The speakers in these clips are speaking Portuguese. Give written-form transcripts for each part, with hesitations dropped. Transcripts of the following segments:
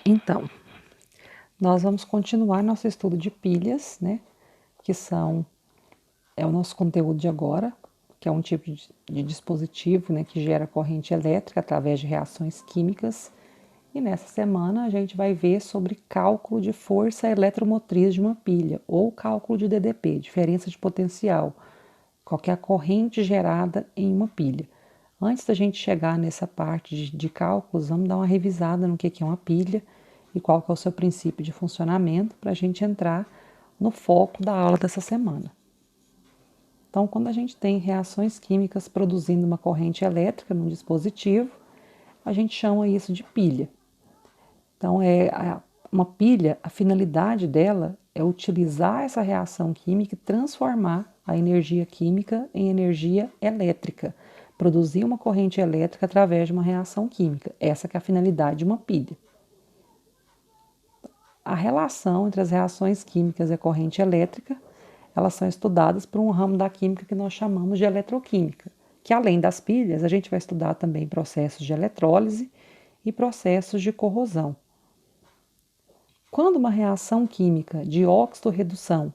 Então, nós vamos continuar nosso estudo de pilhas, né? Que é o nosso conteúdo de agora, que é um tipo de dispositivo, né, que gera corrente elétrica através de reações químicas. E nessa semana a gente vai ver sobre cálculo de força eletromotriz de uma pilha, ou cálculo de DDP, diferença de potencial, qual que é a corrente gerada em uma pilha. Antes da gente chegar nessa parte de cálculos, vamos dar uma revisada no que é uma pilha e qual que é o seu princípio de funcionamento para a gente entrar no foco da aula dessa semana. Então, quando a gente tem reações químicas produzindo uma corrente elétrica num dispositivo, a gente chama isso de pilha. Então, uma pilha, a finalidade dela é utilizar essa reação química e transformar a energia química em energia elétrica, produzir uma corrente elétrica através de uma reação química. Essa que é a finalidade de uma pilha. A relação entre as reações químicas e a corrente elétrica, elas são estudadas por um ramo da química que nós chamamos de eletroquímica, que além das pilhas, a gente vai estudar também processos de eletrólise e processos de corrosão. Quando uma reação química de óxido-redução,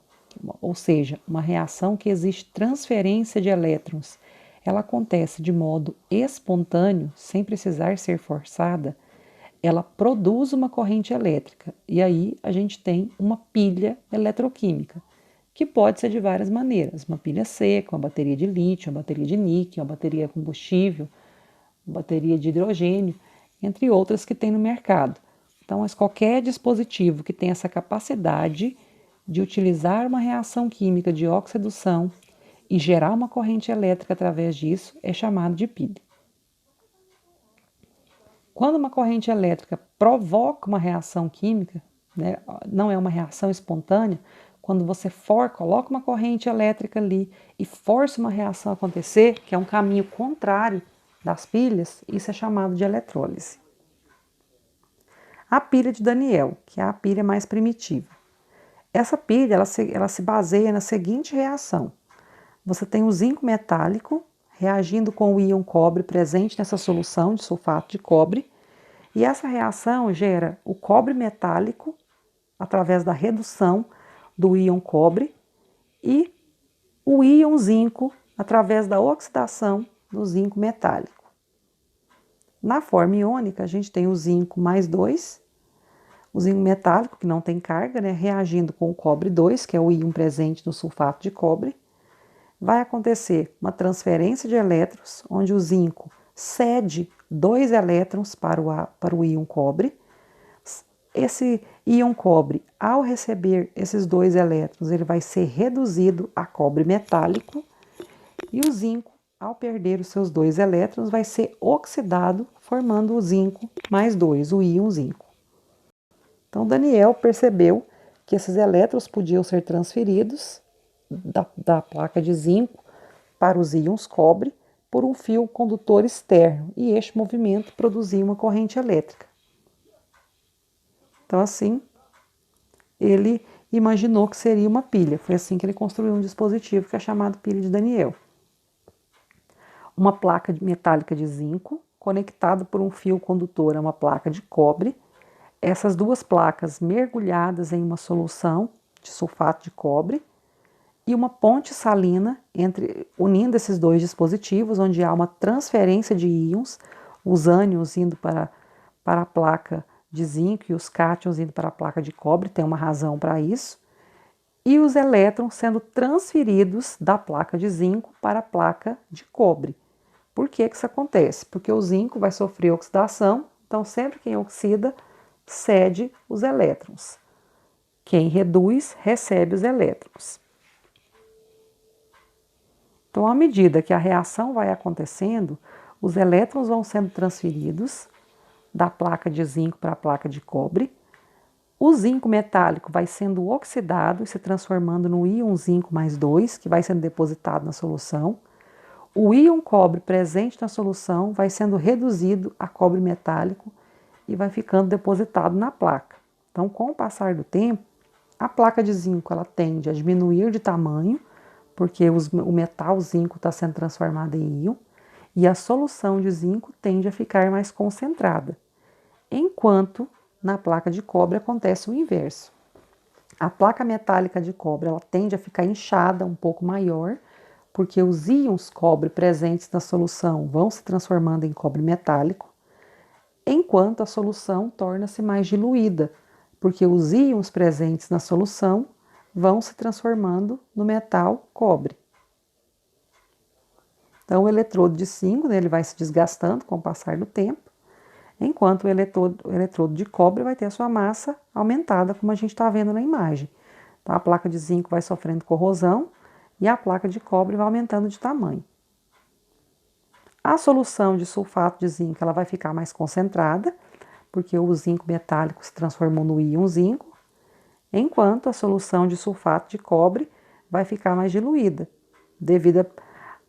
ou seja, uma reação que existe transferência de elétrons, ela acontece de modo espontâneo, sem precisar ser forçada, ela produz uma corrente elétrica. E aí a gente tem uma pilha eletroquímica, que pode ser de várias maneiras. Uma pilha seca, uma bateria de lítio, uma bateria de níquel, uma bateria combustível, uma bateria de hidrogênio, entre outras que tem no mercado. Então, mas qualquer dispositivo que tenha essa capacidade de utilizar uma reação química de oxidação e gerar uma corrente elétrica através disso é chamado de pilha. Quando uma corrente elétrica provoca uma reação química, né, não é uma reação espontânea, quando você coloca uma corrente elétrica ali e força uma reação a acontecer, que é um caminho contrário das pilhas, isso é chamado de eletrólise. A pilha de Daniel, que é a pilha mais primitiva. Essa pilha ela se baseia na seguinte reação. Você tem o zinco metálico reagindo com o íon cobre presente nessa solução de sulfato de cobre, e essa reação gera o cobre metálico através da redução do íon cobre e o íon zinco através da oxidação do zinco metálico. Na forma iônica, a gente tem o zinco mais 2, o zinco metálico, que não tem carga, né, reagindo com o cobre 2, que é o íon presente no sulfato de cobre. Vai acontecer uma transferência de elétrons, onde o zinco cede 2 elétrons para o íon cobre. Esse íon cobre, ao receber esses 2 elétrons, ele vai ser reduzido a cobre metálico, e o zinco, ao perder os seus 2 elétrons, vai ser oxidado, formando o zinco mais 2, o íon zinco. Então, Daniel percebeu que esses elétrons podiam ser transferidos da placa de zinco para os íons cobre por um fio condutor externo, e este movimento produzia uma corrente elétrica. Então, assim, ele imaginou que seria uma pilha. Foi assim que ele construiu um dispositivo que é chamado pilha de Daniel. Uma placa metálica de zinco conectada por um fio condutor a uma placa de cobre. Essas duas placas mergulhadas em uma solução de sulfato de cobre e uma ponte salina unindo esses dois dispositivos, onde há uma transferência de íons, os ânions indo para a placa de zinco e os cátions indo para a placa de cobre, tem uma razão para isso, e os elétrons sendo transferidos da placa de zinco para a placa de cobre. Por que isso acontece? Porque o zinco vai sofrer oxidação, então sempre quem oxida cede os elétrons. Quem reduz, recebe os elétrons. Então, à medida que a reação vai acontecendo, os elétrons vão sendo transferidos da placa de zinco para a placa de cobre. O zinco metálico vai sendo oxidado e se transformando no íon zinco mais 2, que vai sendo depositado na solução. O íon cobre presente na solução vai sendo reduzido a cobre metálico e vai ficando depositado na placa. Então, com o passar do tempo, a placa de zinco ela tende a diminuir de tamanho, porque o metal zinco está sendo transformado em íon, e a solução de zinco tende a ficar mais concentrada. Enquanto na placa de cobre acontece o inverso. A placa metálica de cobre ela tende a ficar inchada, um pouco maior, porque os íons cobre presentes na solução vão se transformando em cobre metálico, enquanto a solução torna-se mais diluída, porque os íons presentes na solução vão se transformando no metal cobre. Então, o eletrodo de zinco, né, ele vai se desgastando com o passar do tempo, enquanto o eletrodo de cobre vai ter a sua massa aumentada, como a gente está vendo na imagem. Então, a placa de zinco vai sofrendo corrosão e a placa de cobre vai aumentando de tamanho. A solução de sulfato de zinco ela vai ficar mais concentrada, porque o zinco metálico se transformou no íon zinco, enquanto a solução de sulfato de cobre vai ficar mais diluída, devido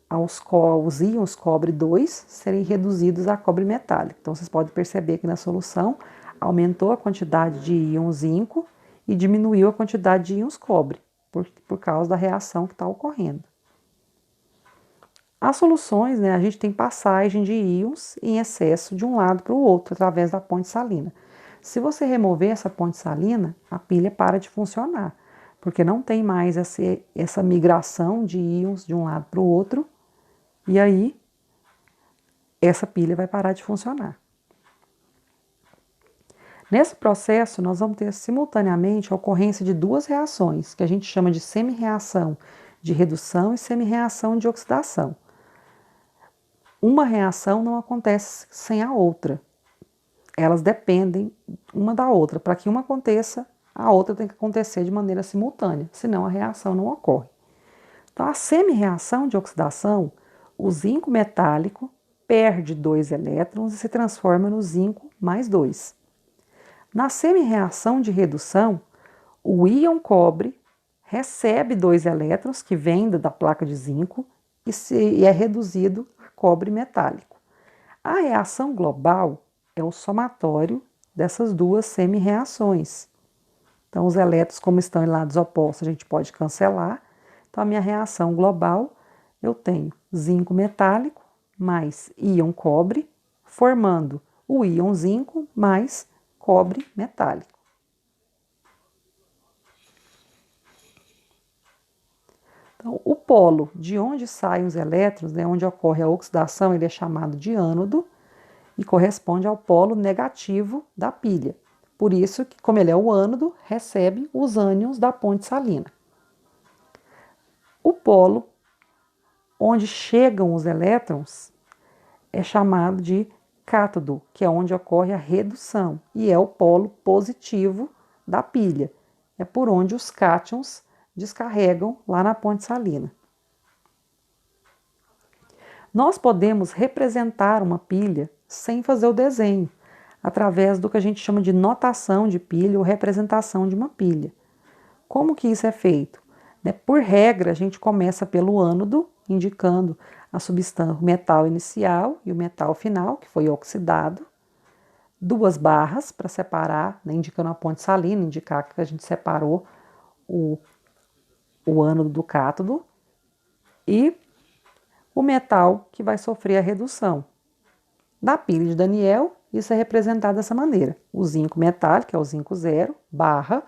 aos íons cobre 2 serem reduzidos a cobre metálico. Então, vocês podem perceber que na solução aumentou a quantidade de íons zinco e diminuiu a quantidade de íons cobre, por causa da reação que está ocorrendo. As soluções, né, a gente tem passagem de íons em excesso de um lado para o outro, através da ponte salina. Se você remover essa ponte salina, a pilha para de funcionar, porque não tem mais essa migração de íons de um lado para o outro, e aí essa pilha vai parar de funcionar. Nesse processo, nós vamos ter simultaneamente a ocorrência de duas reações, que a gente chama de semi-reação de redução e semi-reação de oxidação. Uma reação não acontece sem a outra. Elas dependem uma da outra. Para que uma aconteça, a outra tem que acontecer de maneira simultânea, senão a reação não ocorre. Então, a semi-reação de oxidação, o zinco metálico perde 2 elétrons e se transforma no zinco mais 2. Na semi-reação de redução, o íon cobre recebe 2 elétrons que vêm da placa de zinco e é reduzido a cobre metálico. A reação global é o somatório dessas duas semi-reações. Então, os elétrons, como estão em lados opostos, a gente pode cancelar. Então, a minha reação global, eu tenho zinco metálico mais íon cobre, formando o íon zinco mais cobre metálico. Então, o polo de onde saem os elétrons, né, onde ocorre a oxidação, ele é chamado de ânodo e corresponde ao polo negativo da pilha. Por isso que, como ele é o ânodo, recebe os ânions da ponte salina. O polo onde chegam os elétrons é chamado de cátodo, que é onde ocorre a redução, e é o polo positivo da pilha. É por onde os cátions descarregam lá na ponte salina. Nós podemos representar uma pilha sem fazer o desenho, através do que a gente chama de notação de pilha ou representação de uma pilha. Como que isso é feito? Por regra, a gente começa pelo ânodo, indicando a substância, o metal inicial e o metal final, que foi oxidado. 2 barras para separar, né, indicando a ponte salina, indicar que a gente separou o ânodo do cátodo. E o metal que vai sofrer a redução. Na pilha de Daniel, isso é representado dessa maneira. O zinco metálico, que é o zinco 0, barra,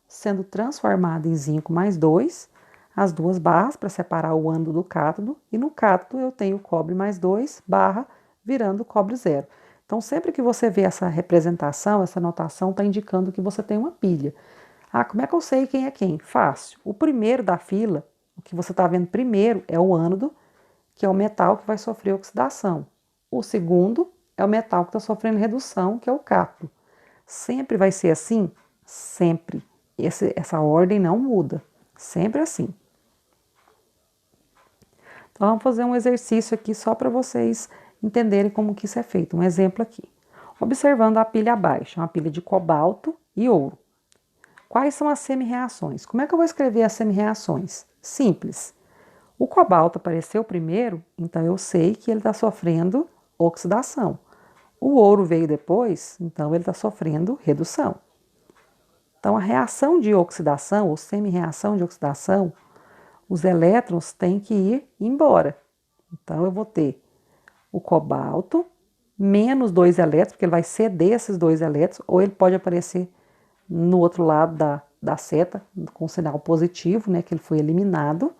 sendo transformado em zinco mais 2, as 2 barras para separar o ânodo do cátodo, e no cátodo eu tenho cobre mais 2, barra, virando cobre 0. Então, sempre que você vê essa representação, essa notação, está indicando que você tem uma pilha. Ah, como é que eu sei quem é quem? Fácil. O primeiro da fila, o que você está vendo primeiro é o ânodo, que é o metal que vai sofrer oxidação. O segundo é o metal que está sofrendo redução, que é o cátodo. Sempre vai ser assim? Sempre. Essa ordem não muda. Sempre assim. Então, vamos fazer um exercício aqui só para vocês entenderem como que isso é feito. Um exemplo aqui. Observando a pilha abaixo, uma pilha de cobalto e ouro. Quais são as semi-reações? Como é que eu vou escrever as semi-reações? Simples. O cobalto apareceu primeiro, então eu sei que ele está sofrendo oxidação. O ouro veio depois, então ele está sofrendo redução. Então, a reação de oxidação, ou semi-reação de oxidação, os elétrons têm que ir embora. Então, eu vou ter o cobalto menos 2 elétrons, porque ele vai ceder esses 2 elétrons, ou ele pode aparecer no outro lado da seta, com sinal positivo, né, que ele foi eliminado,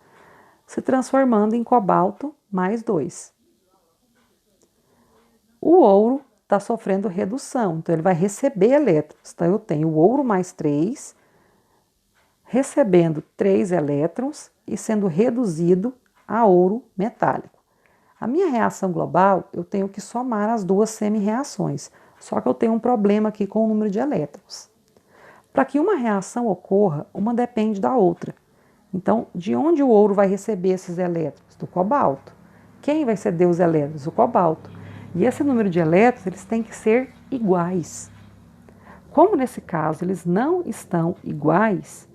se transformando em cobalto mais 2. O ouro está sofrendo redução, então ele vai receber elétrons. Então eu tenho o ouro mais 3, recebendo 3 elétrons e sendo reduzido a ouro metálico. A minha reação global, eu tenho que somar as duas semi-reações, só que eu tenho um problema aqui com o número de elétrons. Para que uma reação ocorra, uma depende da outra. Então, de onde o ouro vai receber esses elétrons? Do cobalto. Quem vai ceder os elétrons? O cobalto. E esse número de elétrons, eles têm que ser iguais. Como nesse caso eles não estão iguais,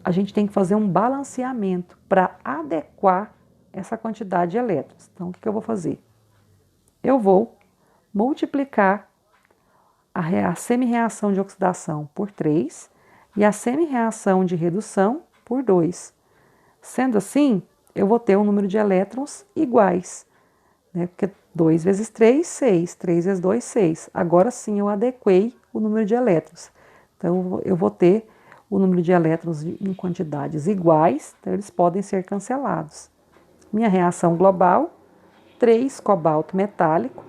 a gente tem que fazer um balanceamento para adequar essa quantidade de elétrons. Então, o que eu vou fazer? Eu vou multiplicar a semi-reação de oxidação por 3 e a semi-reação de redução por 2. Sendo assim, eu vou ter um número de elétrons iguais, né? Porque 2 vezes 3, 6. 3 vezes 2, 6. Agora sim eu adequei o número de elétrons. Então, eu vou ter o número de elétrons em quantidades iguais, então eles podem ser cancelados. Minha reação global, 3 cobalto metálico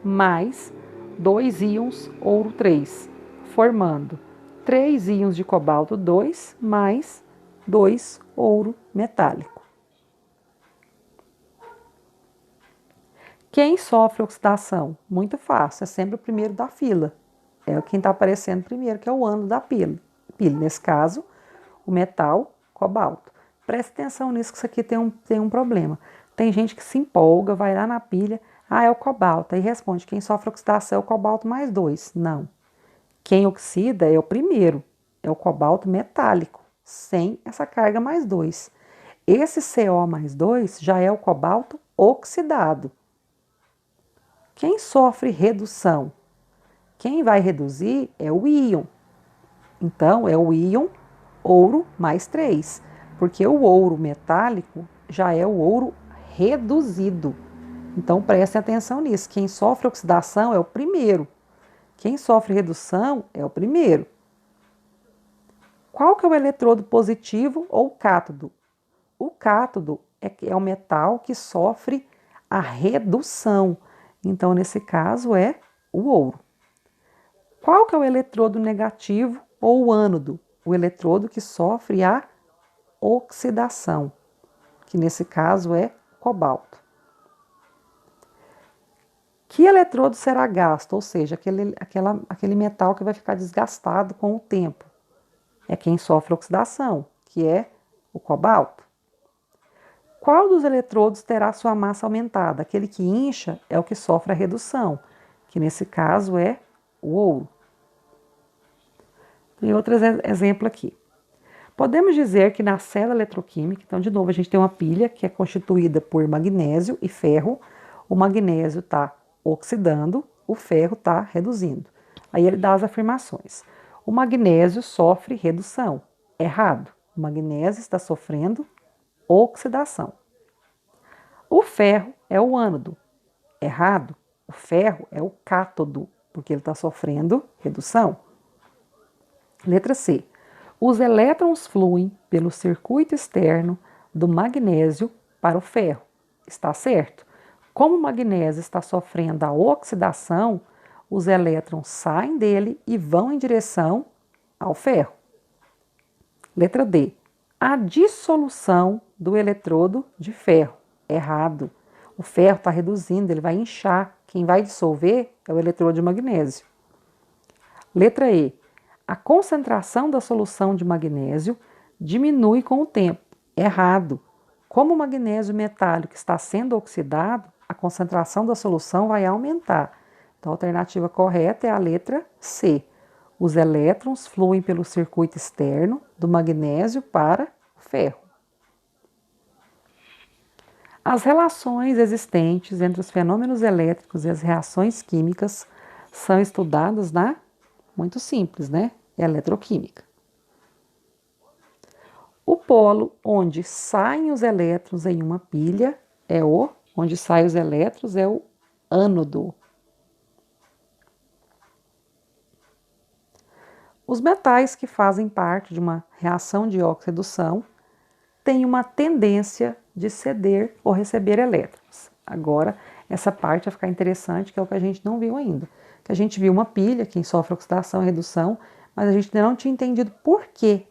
mais 2 íons ouro 3, formando 3 íons de cobalto 2 mais 2 ouro metálico. Quem sofre oxidação? Muito fácil, é sempre o primeiro da fila. É quem está aparecendo primeiro, que é o ánodo da pilha. Nesse caso, o metal cobalto. Preste atenção nisso, que isso aqui tem um problema. Tem gente que se empolga, vai lá na pilha, é o cobalto. Aí responde, quem sofre oxidação é o cobalto mais 2. Não. Quem oxida é o primeiro, é o cobalto metálico, sem essa carga mais 2. Esse CO mais 2 já é o cobalto oxidado. Quem sofre redução? Quem vai reduzir é o íon. Então, é o íon ouro mais 3, porque o ouro metálico já é o ouro reduzido. Então, preste atenção nisso. Quem sofre oxidação é o primeiro. Quem sofre redução é o primeiro. Qual que é o eletrodo positivo ou cátodo? O cátodo é o metal que sofre a redução. Então, nesse caso, é o ouro. Qual que é o eletrodo negativo ou o ânodo? O eletrodo que sofre a oxidação, que nesse caso é cobalto. Que eletrodo será gasto? Ou seja, aquele metal que vai ficar desgastado com o tempo. É quem sofre oxidação, que é o cobalto. Qual dos eletrodos terá sua massa aumentada? Aquele que incha é o que sofre a redução, que nesse caso é o ouro. Tem outro exemplo aqui. Podemos dizer que na célula eletroquímica, então de novo a gente tem uma pilha que é constituída por magnésio e ferro. O magnésio está oxidando, o ferro está reduzindo. Aí ele dá as afirmações. O magnésio sofre redução. Errado. O magnésio está sofrendo oxidação. O ferro é o ânodo. Errado. O ferro é o cátodo, porque ele está sofrendo redução. Letra C. Os elétrons fluem pelo circuito externo do magnésio para o ferro. Está certo? Como o magnésio está sofrendo a oxidação, os elétrons saem dele e vão em direção ao ferro. Letra D. A dissolução do eletrodo de ferro. Errado. O ferro está reduzindo, ele vai inchar. Quem vai dissolver é o eletrodo de magnésio. Letra E. A concentração da solução de magnésio diminui com o tempo. Errado. Como o magnésio metálico está sendo oxidado, a concentração da solução vai aumentar. Então, a alternativa correta é a letra C. Os elétrons fluem pelo circuito externo do magnésio para o ferro. As relações existentes entre os fenômenos elétricos e as reações químicas são estudadas na... Muito simples, né? Eletroquímica. O polo onde saem os elétrons em uma pilha onde saem os elétrons é o ânodo. Os metais que fazem parte de uma reação de óxido-redução têm uma tendência de ceder ou receber elétrons. Agora, essa parte vai ficar interessante, que é o que a gente não viu ainda. Que a gente viu uma pilha que sofre oxidação e redução, mas a gente ainda não tinha entendido por que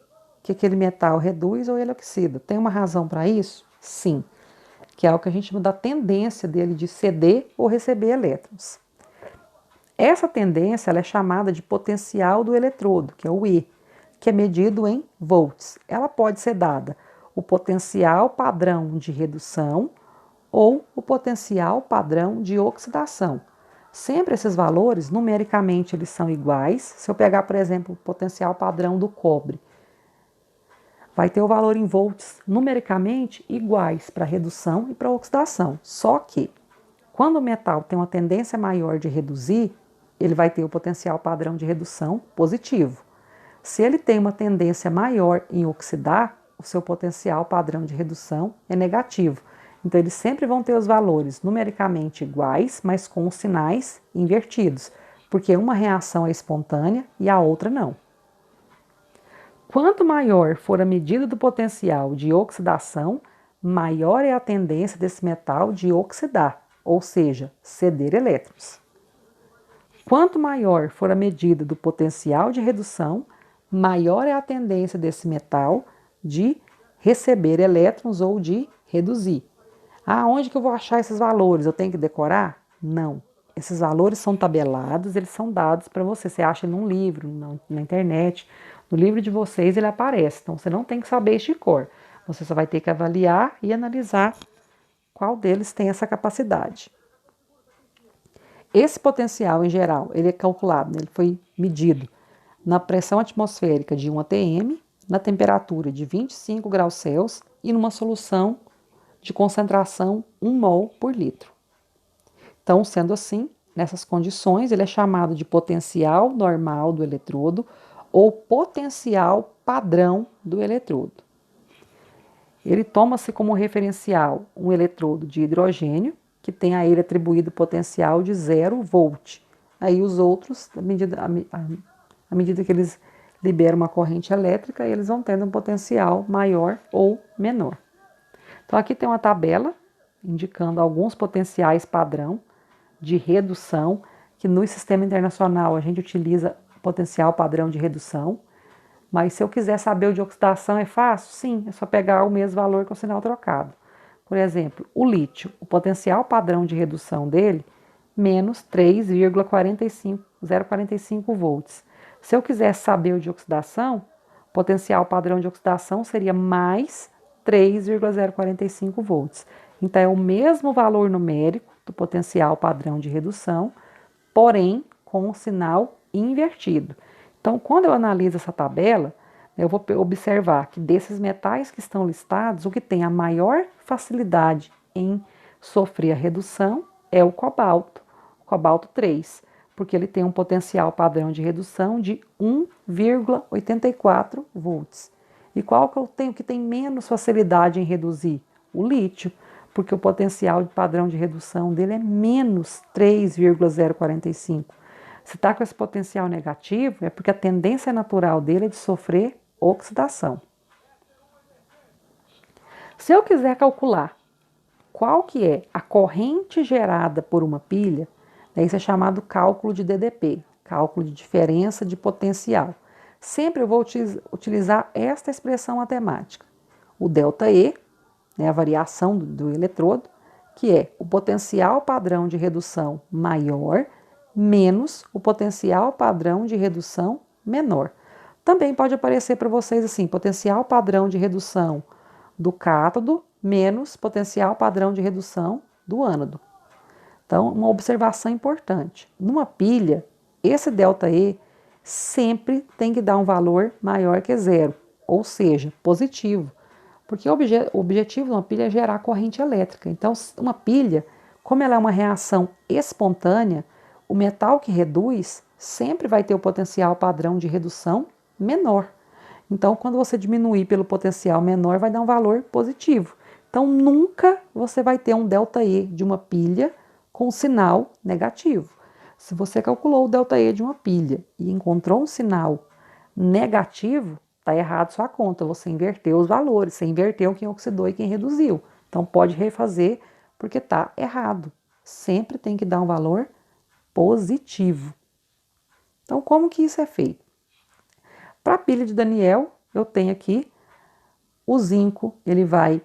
aquele metal reduz ou ele oxida. Tem uma razão para isso? Sim, que é o que a gente chama da tendência dele de ceder ou receber elétrons. Essa tendência ela é chamada de potencial do eletrodo, que é o E, que é medido em volts. Ela pode ser dada o potencial padrão de redução ou o potencial padrão de oxidação. Sempre esses valores, numericamente, eles são iguais. Se eu pegar, por exemplo, o potencial padrão do cobre, vai ter o valor em volts numericamente iguais para redução e para oxidação. Só que, quando o metal tem uma tendência maior de reduzir, ele vai ter o potencial padrão de redução positivo. Se ele tem uma tendência maior em oxidar, o seu potencial padrão de redução é negativo. Então, eles sempre vão ter os valores numericamente iguais, mas com os sinais invertidos, porque uma reação é espontânea e a outra não. Quanto maior for a medida do potencial de oxidação, maior é a tendência desse metal de oxidar, ou seja, ceder elétrons. Quanto maior for a medida do potencial de redução, maior é a tendência desse metal de receber elétrons ou de reduzir. Onde que eu vou achar esses valores? Eu tenho que decorar? Não. Esses valores são tabelados, eles são dados para você. Você acha num livro, na internet. No livro de vocês ele aparece, então você não tem que saber este de cor. Você só vai ter que avaliar e analisar qual deles tem essa capacidade. Esse potencial, em geral, ele é calculado, ele foi medido na pressão atmosférica de 1 atm, na temperatura de 25 graus Celsius e numa solução de concentração 1 mol por litro. Então, sendo assim, nessas condições, ele é chamado de potencial normal do eletrodo ou potencial padrão do eletrodo. Ele toma-se como referencial um eletrodo de hidrogênio, que tem a ele atribuído potencial de 0 volt. Aí os outros, à medida que eles liberam uma corrente elétrica, eles vão tendo um potencial maior ou menor. Então aqui tem uma tabela indicando alguns potenciais padrão de redução, que no sistema internacional a gente utiliza potencial padrão de redução, mas se eu quiser saber o de oxidação é fácil? Sim, é só pegar o mesmo valor com o sinal trocado. Por exemplo, o lítio, o padrão de redução dele, menos 3,045 volts. Se eu quisesse saber o de oxidação, o potencial padrão de oxidação seria mais 3,045 volts. Então, é o mesmo valor numérico do potencial padrão de redução, porém com o sinal invertido. Então, quando eu analiso essa tabela, eu vou observar que desses metais que estão listados, o que tem a maior facilidade em sofrer a redução é o cobalto 3, porque ele tem um potencial padrão de redução de 1,84 volts. E qual que eu tenho que tem menos facilidade em reduzir? O lítio, porque o potencial padrão de redução dele é menos 3,045. Se está com esse potencial negativo, é porque a tendência natural dele é de sofrer oxidação. Se eu quiser calcular qual que é a corrente gerada por uma pilha, isso é chamado cálculo de DDP, cálculo de diferença de potencial. Sempre eu vou utilizar esta expressão matemática. O ΔE, a variação do eletrodo, que é o potencial padrão de redução maior menos o potencial padrão de redução menor. Também pode aparecer para vocês assim, potencial padrão de redução do cátodo menos potencial padrão de redução do ânodo. Então, uma observação importante. Numa pilha, esse ΔE sempre tem que dar um valor maior que zero, ou seja, positivo. Porque o objetivo de uma pilha é gerar corrente elétrica. Então, uma pilha, como ela é uma reação espontânea, o metal que reduz sempre vai ter o potencial padrão de redução menor. Então, quando você diminuir pelo potencial menor, vai dar um valor positivo. Então, nunca você vai ter um ΔE de uma pilha com sinal negativo. Se você calculou o ΔE de uma pilha e encontrou um sinal negativo, está errado sua conta, você inverteu os valores, você inverteu quem oxidou e quem reduziu. Então pode refazer porque está errado. Sempre tem que dar um valor positivo. Então como que isso é feito? Para a pilha de Daniel, eu tenho aqui o zinco, ele vai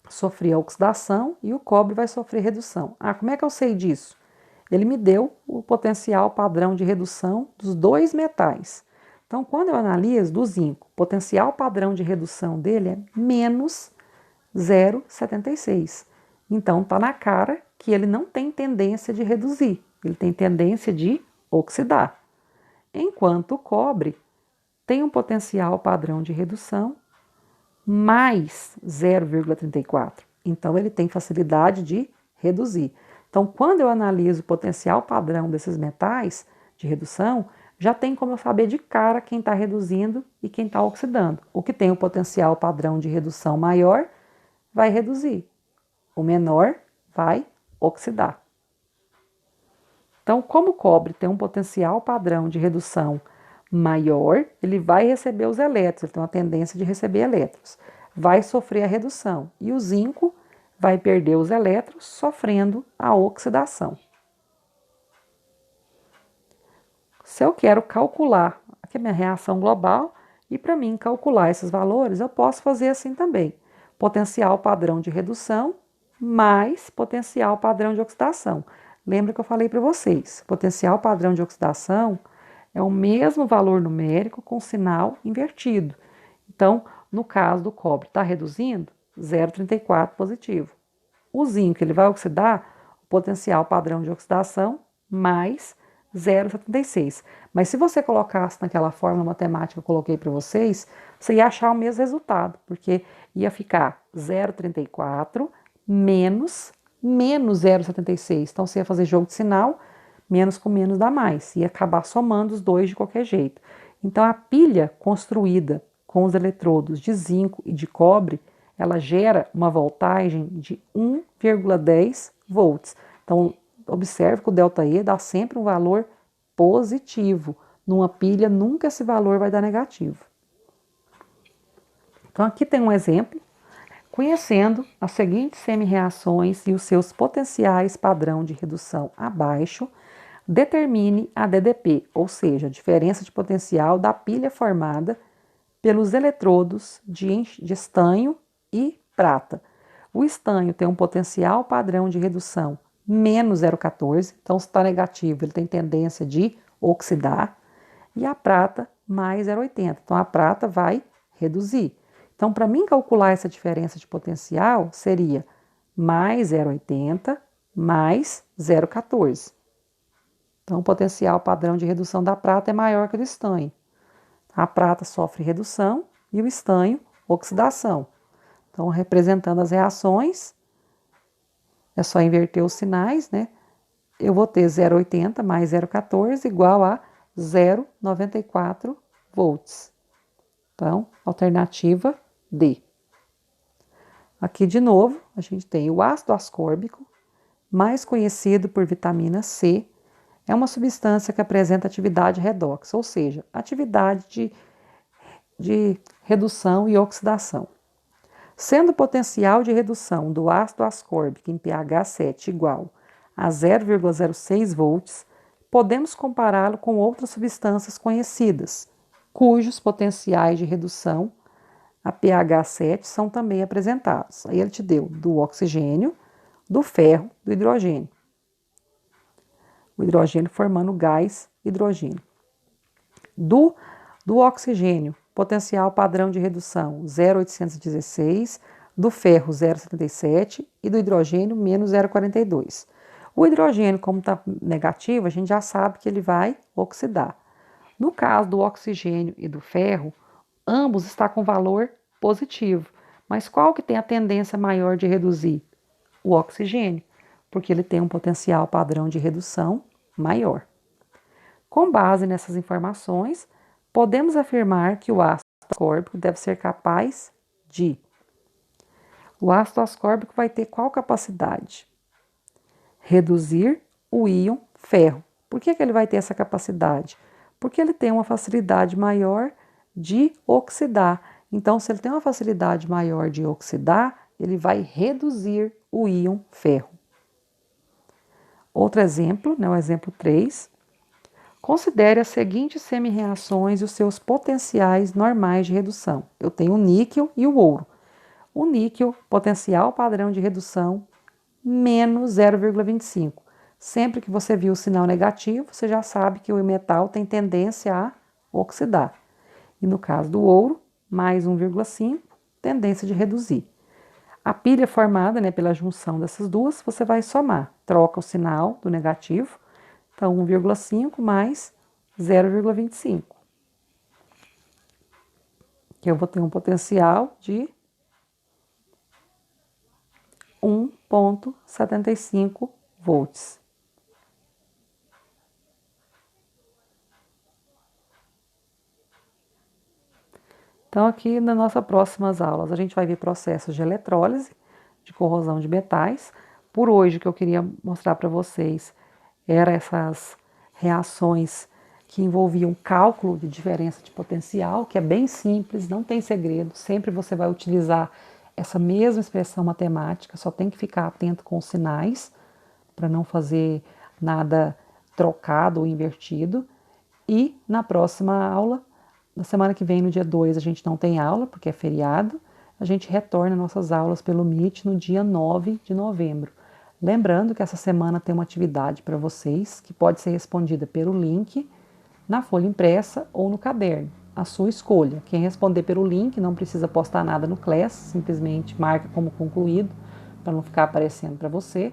sofrer a oxidação e o cobre vai sofrer redução. Ah, como é que eu sei disso? Ele me deu o potencial padrão de redução dos dois metais. Então, quando eu analiso do zinco, o potencial padrão de redução dele é menos 0,76. Então, está na cara que ele não tem tendência de reduzir, ele tem tendência de oxidar. Enquanto o cobre tem um potencial padrão de redução mais 0,34. Então, ele tem facilidade de reduzir. Então, quando eu analiso o potencial padrão desses metais de redução, já tem como eu saber de cara quem está reduzindo e quem está oxidando. O que tem o potencial padrão de redução maior vai reduzir, o menor vai oxidar. Então, como o cobre tem um potencial padrão de redução maior, ele vai receber os elétrons, ele tem uma tendência de receber elétrons, vai sofrer a redução e o zinco vai perder os elétrons, sofrendo a oxidação. Se eu quero calcular aqui a minha reação global, e para mim calcular esses valores, eu posso fazer assim também. Potencial padrão de redução mais potencial padrão de oxidação. Lembra que eu falei para vocês, potencial padrão de oxidação é o mesmo valor numérico com sinal invertido. Então, no caso do cobre, está reduzindo? 0,34 positivo. O zinco, ele vai oxidar o potencial padrão de oxidação mais 0,76. Mas se você colocasse naquela fórmula matemática que eu coloquei para vocês, você ia achar o mesmo resultado, porque ia ficar 0,34 menos 0,76. Então, você ia fazer jogo de sinal, menos com menos dá mais. Ia acabar somando os dois de qualquer jeito. Então, a pilha construída com os eletrodos de zinco e de cobre, ela gera uma voltagem de 1,10 volts. Então, observe que o ΔE dá sempre um valor positivo. Numa pilha, nunca esse valor vai dar negativo. Então, aqui tem um exemplo. Conhecendo as seguintes semi-reações e os seus potenciais padrão de redução abaixo, determine a DDP, ou seja, a diferença de potencial da pilha formada pelos eletrodos de estanho e prata. O estanho tem um potencial padrão de redução menos 0,14, então se está negativo ele tem tendência de oxidar, e a prata mais 0,80, então a prata vai reduzir. Então, para mim calcular essa diferença de potencial, seria mais 0,80 mais 0,14. Então, o potencial padrão de redução da prata é maior que o do estanho. A prata sofre redução e o estanho, oxidação. Então, representando as reações, é só inverter os sinais, né? Eu vou ter 0,80 mais 0,14 igual a 0,94 volts. Então, alternativa D. Aqui de novo, a gente tem o ácido ascórbico, mais conhecido por vitamina C, é uma substância que apresenta atividade redox, ou seja, atividade de redução e oxidação. Sendo o potencial de redução do ácido ascórbico em pH 7 igual a 0,06 volts, podemos compará-lo com outras substâncias conhecidas, cujos potenciais de redução a pH 7 são também apresentados. Aí ele te deu do oxigênio, do ferro, do hidrogênio. O hidrogênio formando gás hidrogênio. Do oxigênio, potencial padrão de redução 0,816, do ferro 0,77 e do hidrogênio menos 0,42. O hidrogênio, como está negativo, a gente já sabe que ele vai oxidar. No caso do oxigênio e do ferro, ambos estão com valor positivo. Mas qual que tem a tendência maior de reduzir? O oxigênio, porque ele tem um potencial padrão de redução maior. Com base nessas informações, podemos afirmar que o ácido ascórbico deve ser capaz de... O ácido ascórbico vai ter qual capacidade? Reduzir o íon ferro. Por que ele vai ter essa capacidade? Porque ele tem uma facilidade maior de oxidar. Então, se ele tem uma facilidade maior de oxidar, ele vai reduzir o íon ferro. Outro exemplo, o exemplo 3. Considere as seguintes semi-reações e os seus potenciais normais de redução. Eu tenho o níquel e o ouro. O níquel, potencial padrão de redução, menos 0,25. Sempre que você viu o sinal negativo, você já sabe que o metal tem tendência a oxidar. E no caso do ouro, mais 1,5, tendência de reduzir. A pilha formada pela junção dessas duas, você vai somar. Troca o sinal do negativo, então 1,5 mais 0,25. Que eu vou ter um potencial de 1,75 volts. Então, aqui nas nossas próximas aulas, a gente vai ver processos de eletrólise, de corrosão de metais. Por hoje, o que eu queria mostrar para vocês eram essas reações que envolviam cálculo de diferença de potencial, que é bem simples, não tem segredo, sempre você vai utilizar essa mesma expressão matemática, só tem que ficar atento com os sinais, para não fazer nada trocado ou invertido. E na próxima aula, na semana que vem, no dia 2, a gente não tem aula, porque é feriado. A gente retorna nossas aulas pelo Meet no dia 9 de novembro. Lembrando que essa semana tem uma atividade para vocês, que pode ser respondida pelo link, na folha impressa ou no caderno. A sua escolha. Quem responder pelo link não precisa postar nada no Class, simplesmente marca como concluído, para não ficar aparecendo para você.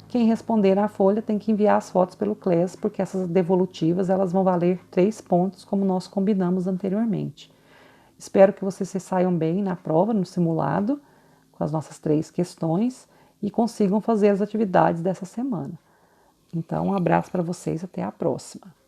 Quem responder na folha tem que enviar as fotos pelo Class, porque essas devolutivas elas vão valer 3 pontos, como nós combinamos anteriormente. Espero que vocês se saiam bem na prova, no simulado, com as nossas 3 questões, e consigam fazer as atividades dessa semana. Então, um abraço para vocês, até a próxima.